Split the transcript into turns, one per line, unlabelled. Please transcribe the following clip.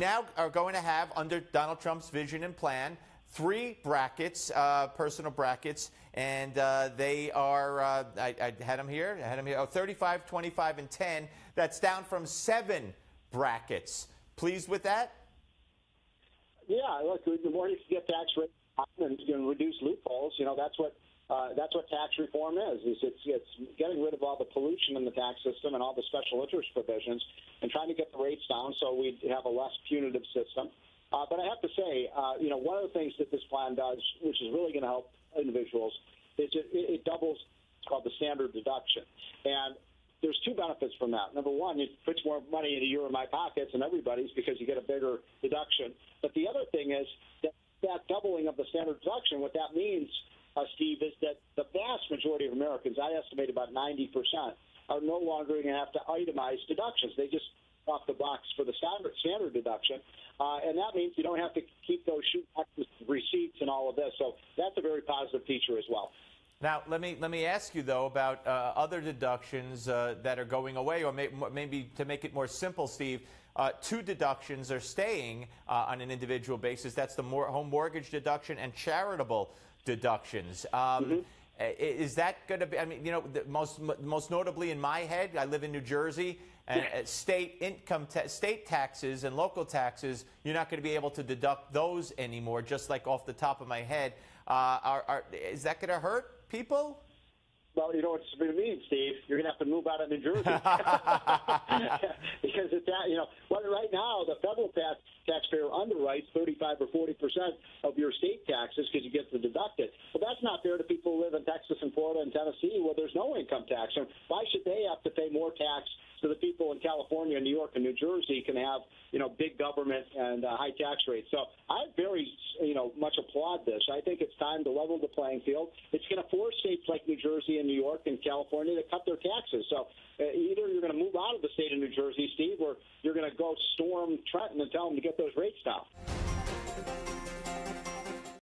now are going to have, under Donald Trump's vision and plan, 3 brackets, personal brackets, and they are, I had them here, oh, 35, 25, and 10. That's down from 7 brackets. Pleased with that?
Yeah, look, the more you can get tax rates and reduce loopholes, that's what tax reform is. It's getting rid of all the pollution in the tax system and all the special interest provisions and trying to get the rates down so we have a less punitive system. But I have to say, one of the things that this plan does, which is really going to help individuals, is it doubles what's called the standard deduction. And there's 2 benefits from that. Number one, it puts more money into your and my pockets and everybody's because you get a bigger deduction. But the other thing is that doubling of the standard deduction, what that means, Steve, is that the vast majority of Americans, I estimate about 90%, are no longer going to have to itemize deductions. They just off the box for the standard deduction. And that means you don't have to keep those receipts and all of this. So that's a very positive feature as well.
Now, let me ask you, though, about other deductions that are going away, or maybe to make it more simple, Steve, 2 deductions are staying on an individual basis. That's the home mortgage deduction and charitable deductions. Is that going to be, most notably in my head, I live in New Jersey, and state taxes and local taxes, you're not going to be able to deduct those anymore, just like off the top of my head. Is that going to hurt people?
Well, you know what it's going to mean, Steve? You're going to have to move out of New Jersey. Because it's that, right now, the federal taxpayer underwrites 35 or 40% of your state taxes because you get to deduct it. Well, that's not fair to people who live in Texas and Florida and Tennessee where there's no income tax. And why should they have to pay more tax so the people in California, New York, and New Jersey can have, big government and high tax rates? So I very, much applaud this. I think it's time to level the playing field. It's going to force states like New Jersey and New York and California to cut their taxes. So either you're going to move out of the state of New Jersey, Steve, or you're going to go storm Trenton and tell them to get those rates down.